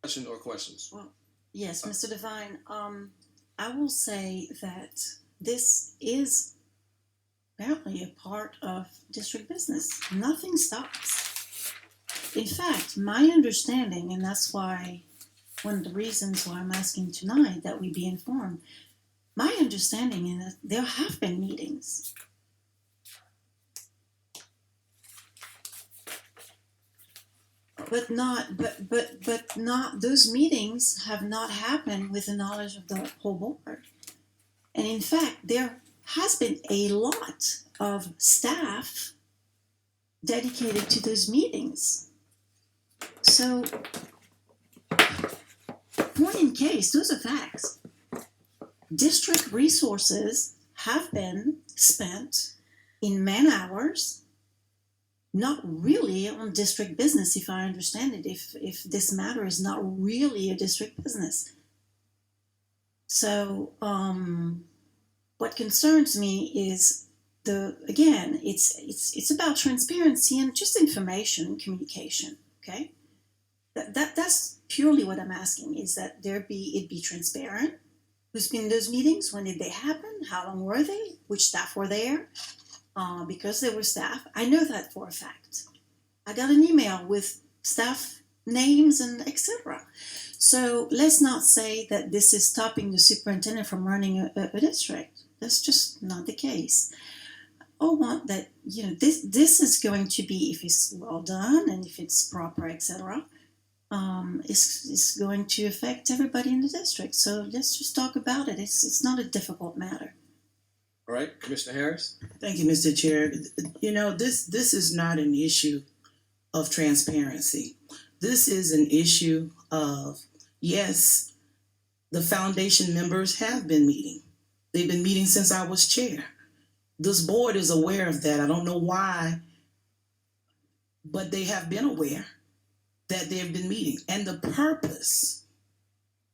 Question or questions? Well, yes, Mr. Devine. I will say that this is apparently a part of district business. Nothing stops. In fact, my understanding, and that's why one of the reasons why I'm asking tonight that we be informed, my understanding is that there have been meetings, but not those meetings have not happened with the knowledge of the whole board. And in fact, there has been a lot of staff dedicated to those meetings. So, point in case, those are facts. District resources have been spent in man hours, not really on district business, if I understand it, if this matter is not really a district business. So, what concerns me is it's about transparency and just information communication. Okay, that's purely what I'm asking, is that it be transparent. Who's been in those meetings? When did they happen? How long were they? Which staff were there? Because there were staff, I know that for a fact. I got an email with staff names and etc. So let's not say that this is stopping the superintendent from running a district. That's just not the case. I want that, this is going to be, if it's well done and if it's proper, etc. Is going to affect everybody in the district. So let's just talk about it. It's not a difficult matter. All right, Commissioner Harris. Thank you, Mr. Chair. This is not an issue of transparency. This is an issue of, yes, the foundation members have been meeting. They've been meeting since I was chair. This board is aware of that. I don't know why, but they have been aware that they have been meeting. And the purpose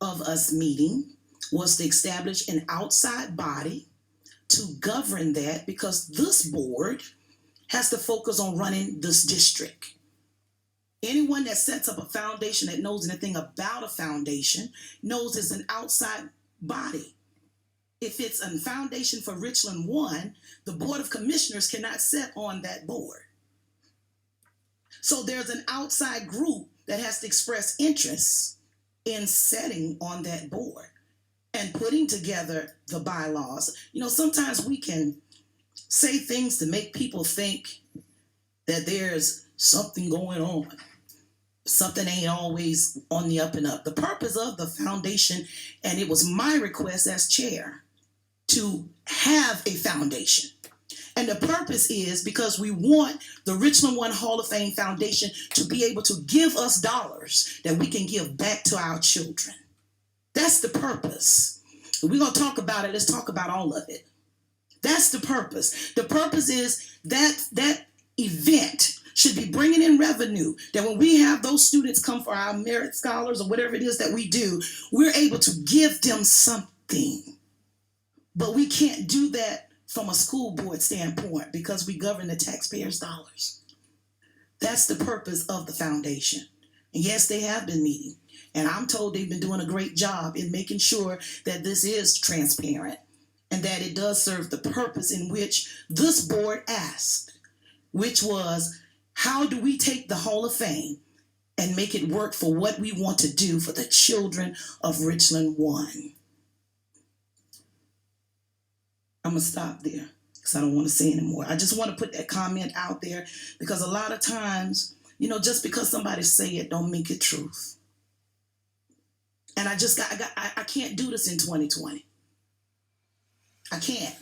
of us meeting was to establish an outside body to govern that, because this board has to focus on running this district. Anyone that sets up a foundation that knows anything about a foundation knows it's an outside body. If it's a foundation for Richland 1, the Board of Commissioners cannot sit on that board. So there's an outside group that has to express interest in setting on that board and putting together the bylaws. Sometimes we can say things to make people think that there's something going on. Something ain't always on the up and up. The purpose of the foundation, and it was my request as chair, to have a foundation. And the purpose is because we want the Richland 1 Hall of Fame Foundation to be able to give us dollars that we can give back to our children. That's the purpose. If we're going to talk about it, let's talk about all of it. That's the purpose. The purpose is that event should be bringing in revenue, that when we have those students come for our merit scholars or whatever it is that we do, we're able to give them something. But we can't do that from a school board standpoint because we govern the taxpayers' dollars. That's the purpose of the foundation. And yes, they have been meeting. And I'm told they've been doing a great job in making sure that this is transparent and that it does serve the purpose in which this board asked, which was, how do we take the Hall of Fame and make it work for what we want to do for the children of Richland 1? I'm going to stop there because I don't want to say anymore. I just want to put that comment out there because a lot of times, just because somebody say it don't make it truth. And I can't do this in 2020. I can't.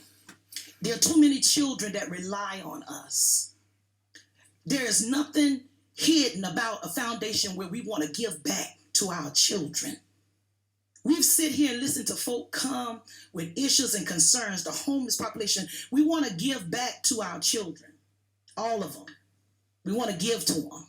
There are too many children that rely on us. There is nothing hidden about a foundation where we want to give back to our children. We've sit here and listened to folk come with issues and concerns, the homeless population. We want to give back to our children, all of them. We want to give to them.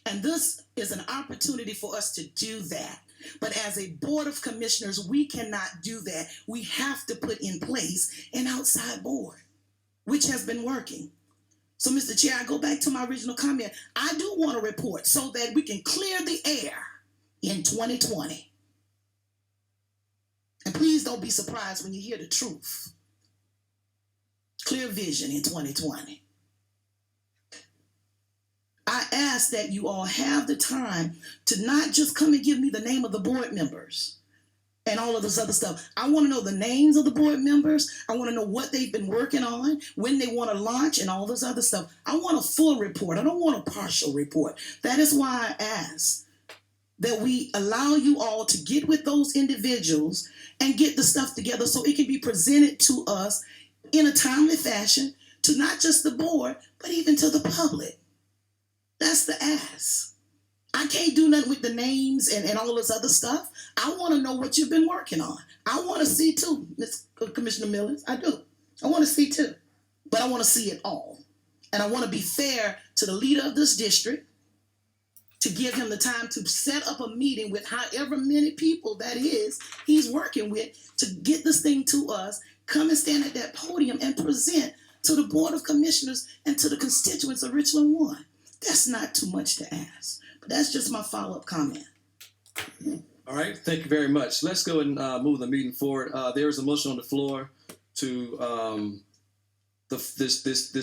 And this is an opportunity for us to do that. But as a board of commissioners, we cannot do that. We have to put in place an outside board, which has been working. So, Mr. Chair, I go back to my original comment. I do want a report so that we can clear the air in 2020. And please don't be surprised when you hear the truth. Clear vision in 2020. I ask that you all have the time to not just come and give me the name of the board members and all of this other stuff. I want to know the names of the board members. I want to know what they've been working on, when they want to launch, and all this other stuff. I want a full report. I don't want a partial report. That is why I ask that we allow you all to get with those individuals and get the stuff together so it can be presented to us in a timely fashion to not just the board, but even to the public. That's the ask. I can't do nothing with the names and all this other stuff. I want to know what you've been working on. I want to see too, Ms. Commissioner Millers. I do. I want to see too. But I want to see it all. And I want to be fair to the leader of this district to give him the time to set up a meeting with however many people that is he's working with to get this thing to us, come and stand at that podium and present to the Board of Commissioners and to the constituents of Richland 1. That's not too much to ask. But that's just my follow-up comment. All right, thank you very much. Let's go and move the meeting forward. There is a motion on the floor to this